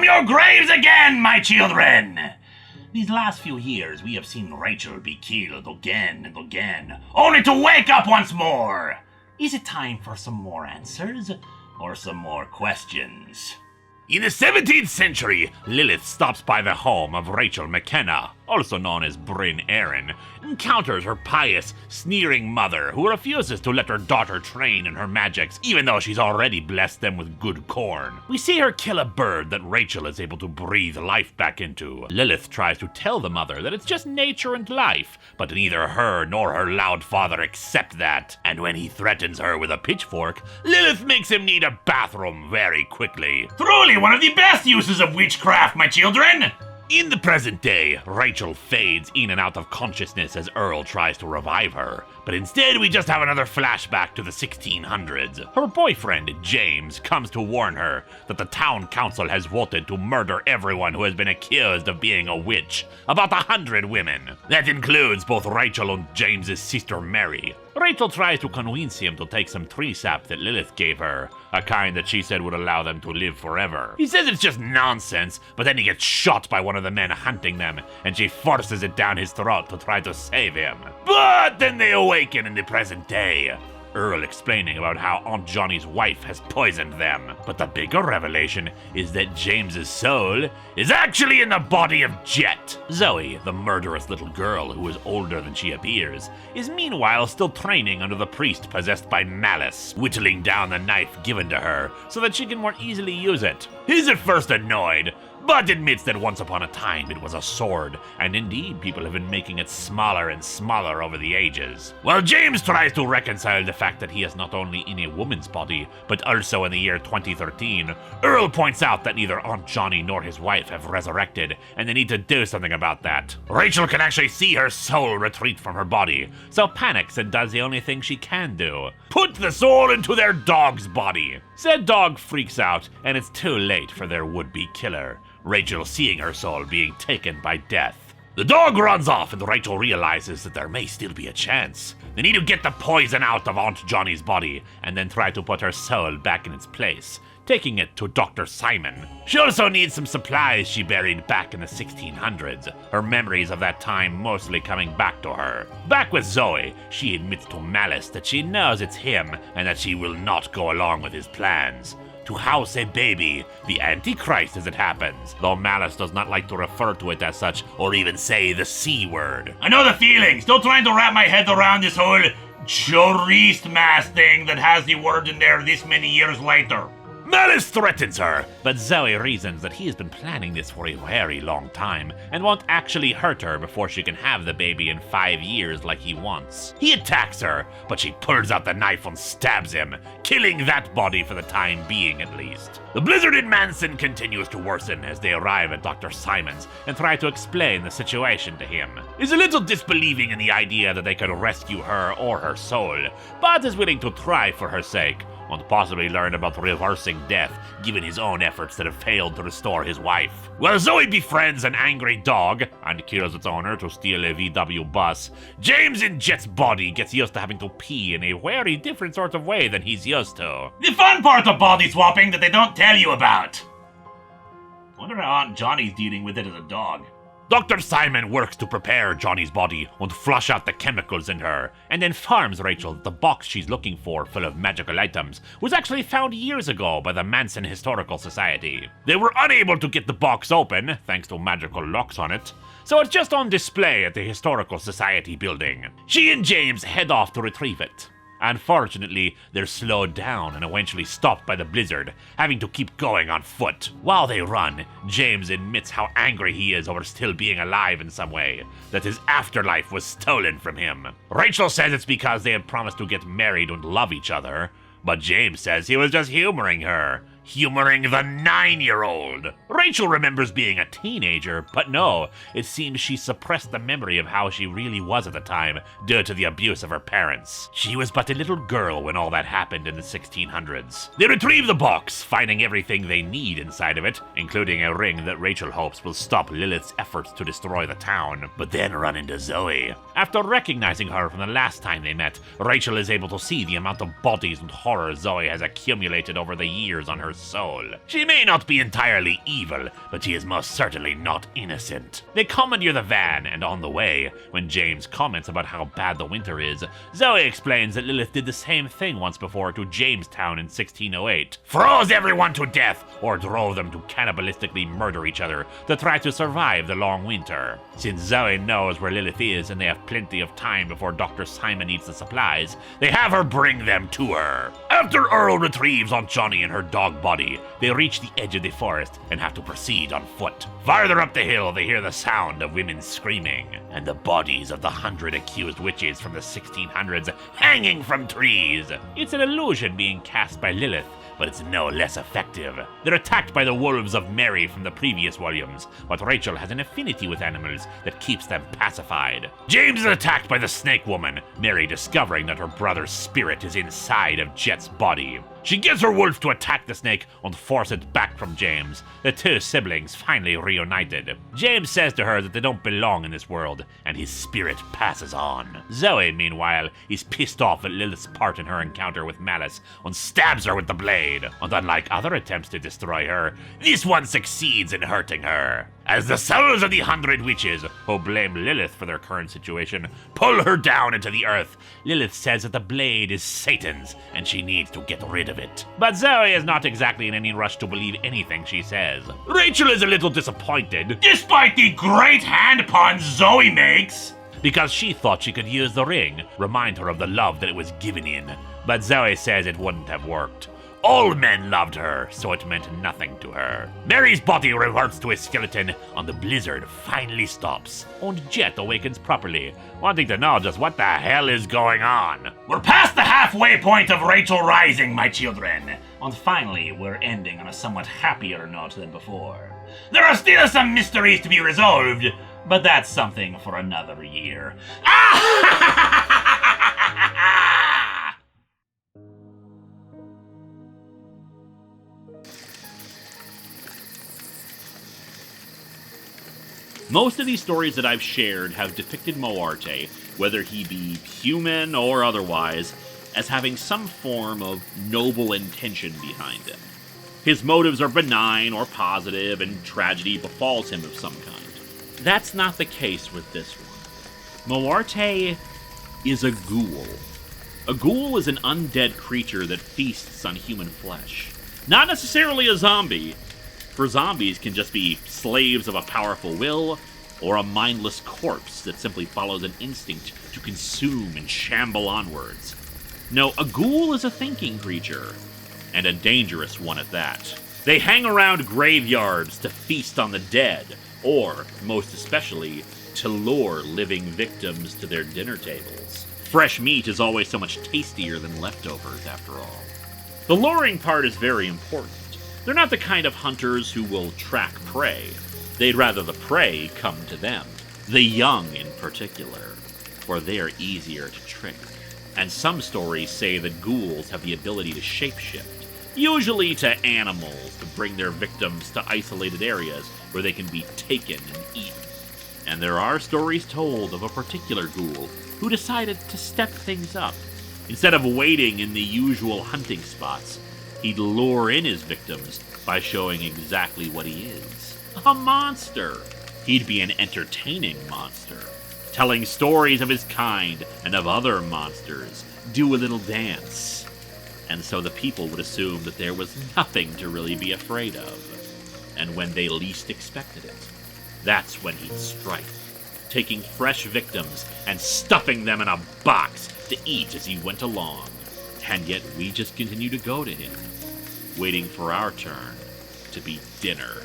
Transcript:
from your graves again, my children! These last few years, we have seen Rachel be killed again and again, only to wake up once more! Is it time for some more answers, or some more questions? In the 17th century, Lilith stops by the home of Rachel McKenna, also known as Bryn Aaron, encounters her pious, sneering mother who refuses to let her daughter train in her magics even though she's already blessed them with good corn. We see her kill a bird that Rachel is able to breathe life back into. Lilith tries to tell the mother that it's just nature and life, but neither her nor her loud father accept that, and when he threatens her with a pitchfork, Lilith makes him need a bathroom very quickly. Truly one of the best uses of witchcraft, my children! In the present day, Rachel fades in and out of consciousness as Earl tries to revive her, but instead we just have another flashback to the 1600s. Her boyfriend, James, comes to warn her that the town council has voted to murder everyone who has been accused of being a witch, about 100 women. That includes both Rachel and James's sister Mary. Rachel tries to convince him to take some tree sap that Lilith gave her, a kind that she said would allow them to live forever. He says it's just nonsense, but then he gets shot by one of the men hunting them, and she forces it down his throat to try to save him. But then they awaken in the present day, Earl explaining about how Aunt Johnny's wife has poisoned them. But the bigger revelation is that James's soul is actually in the body of Jet. Zoe, the murderous little girl who is older than she appears, is meanwhile still training under the priest possessed by malice, whittling down the knife given to her so that she can more easily use it. He's at first annoyed, but admits that once upon a time it was a sword, and indeed people have been making it smaller and smaller over the ages. While James tries to reconcile the fact that he is not only in a woman's body, but also in the year 2013, Earl points out that neither Aunt Johnny nor his wife have resurrected, and they need to do something about that. Rachel can actually see her soul retreat from her body, so panics and does the only thing she can do: put the soul into their dog's body. Said dog freaks out, and it's too late for their would-be killer, Rachel seeing her soul being taken by death. The dog runs off, and Rachel realizes that there may still be a chance. They need to get the poison out of Aunt Johnny's body, and then try to put her soul back in its place, taking it to Dr. Simon. She also needs some supplies she buried back in the 1600s, her memories of that time mostly coming back to her. Back with Zoe, she admits to Malice that she knows it's him, and that she will not go along with his plans. To house a baby, the Antichrist as it happens, though Malice does not like to refer to it as such, or even say the C word. I know the feeling, still trying to wrap my head around this whole Chorist mass thing that has the word in there this many years later. Malice threatens her, but Zoe reasons that he has been planning this for a very long time and won't actually hurt her before she can have the baby in 5 years like he wants. He attacks her, but she pulls out the knife and stabs him, killing that body for the time being at least. The blizzard in Manson continues to worsen as they arrive at Dr. Simon's and try to explain the situation to him. He's a little disbelieving in the idea that they could rescue her or her soul, but is willing to try for her sake, and possibly learn about reversing death given his own efforts that have failed to restore his wife. While Zoe befriends an angry dog and kills its owner to steal a VW bus, James in Jet's body gets used to having to pee in a very different sort of way than he's used to. The fun part of body swapping that they don't tell you about. Wonder how Aunt Johnny's dealing with it as a dog. Dr. Simon works to prepare Johnny's body and flush out the chemicals in her, and informs Rachel that the box she's looking for full of magical items was actually found years ago by the Manson Historical Society. They were unable to get the box open, thanks to magical locks on it, so it's just on display at the Historical Society building. She and James head off to retrieve it. Unfortunately, they're slowed down and eventually stopped by the blizzard, having to keep going on foot. While they run, James admits how angry he is over still being alive in some way, that his afterlife was stolen from him. Rachel says it's because they had promised to get married and love each other, but James says he was just humoring her. Humoring the 9-year-old. Rachel remembers being a teenager, but no, it seems she suppressed the memory of how she really was at the time due to the abuse of her parents. She was but a little girl when all that happened in the 1600s. They retrieve the box, finding everything they need inside of it, including a ring that Rachel hopes will stop Lilith's efforts to destroy the town, but then run into Zoe. After recognizing her from the last time they met, Rachel is able to see the amount of bodies and horror Zoe has accumulated over the years on her her soul. She may not be entirely evil, but she is most certainly not innocent. They commandeer the van, and on the way, when James comments about how bad the winter is, Zoe explains that Lilith did the same thing once before to Jamestown in 1608. Froze everyone to death, or drove them to cannibalistically murder each other to try to survive the long winter. Since Zoe knows where Lilith is and they have plenty of time before Dr. Simon needs the supplies, they have her bring them to her. After Earl retrieves Aunt Johnny and her dog body, they reach the edge of the forest and have to proceed on foot. Farther up the hill, they hear the sound of women screaming, and the bodies of the 100 accused witches from the 1600s hanging from trees. It's an illusion being cast by Lilith, but it's no less effective. They're attacked by the wolves of Mary from the previous volumes, but Rachel has an affinity with animals that keeps them pacified. James is attacked by the snake woman, Mary discovering that her brother's spirit is inside of Jet's body. She gets her wolf to attack the snake and force it back from James. The two siblings finally reunited. James says to her that they don't belong in this world, and his spirit passes on. Zoe, meanwhile, is pissed off at Lilith's part in her encounter with Malice and stabs her with the blade. And unlike other attempts to destroy her, this one succeeds in hurting her. As the souls of the 100 witches, who blame Lilith for their current situation, pull her down into the earth, Lilith says that the blade is Satan's and she needs to get rid of it. But Zoe is not exactly in any rush to believe anything she says. Rachel is a little disappointed, despite the great hand puns Zoe makes, because she thought she could use the ring, remind her of the love that it was given in. But Zoe says it wouldn't have worked. All men loved her, so it meant nothing to her. Mary's body reverts to a skeleton, and the blizzard finally stops. And Jet awakens properly, wanting to know just what the hell is going on. We're past the halfway point of Rachel Rising, my children. And finally, we're ending on a somewhat happier note than before. There are still some mysteries to be resolved, but that's something for another year. Most of these stories that I've shared have depicted Moarte, whether he be human or otherwise, as having some form of noble intention behind him. His motives are benign or positive, and tragedy befalls him of some kind. That's not the case with this one. Moarte is a ghoul. A ghoul is an undead creature that feasts on human flesh. Not necessarily a zombie, for zombies can just be slaves of a powerful will, or a mindless corpse that simply follows an instinct to consume and shamble onwards. No, a ghoul is a thinking creature, and a dangerous one at that. They hang around graveyards to feast on the dead, or, most especially, to lure living victims to their dinner tables. Fresh meat is always so much tastier than leftovers, after all. The luring part is very important. They're not the kind of hunters who will track prey. They'd rather the prey come to them. The young in particular, for they're easier to trick. And some stories say that ghouls have the ability to shapeshift, usually to animals, to bring their victims to isolated areas where they can be taken and eaten. And there are stories told of a particular ghoul who decided to step things up. Instead of waiting in the usual hunting spots, he'd lure in his victims by showing exactly what he is. A monster. He'd be an entertaining monster, telling stories of his kind and of other monsters, do a little dance. And so the people would assume that there was nothing to really be afraid of. And when they least expected it, that's when he'd strike, taking fresh victims and stuffing them in a box to eat as he went along. And yet we just continue to go to him, waiting for our turn to be dinner.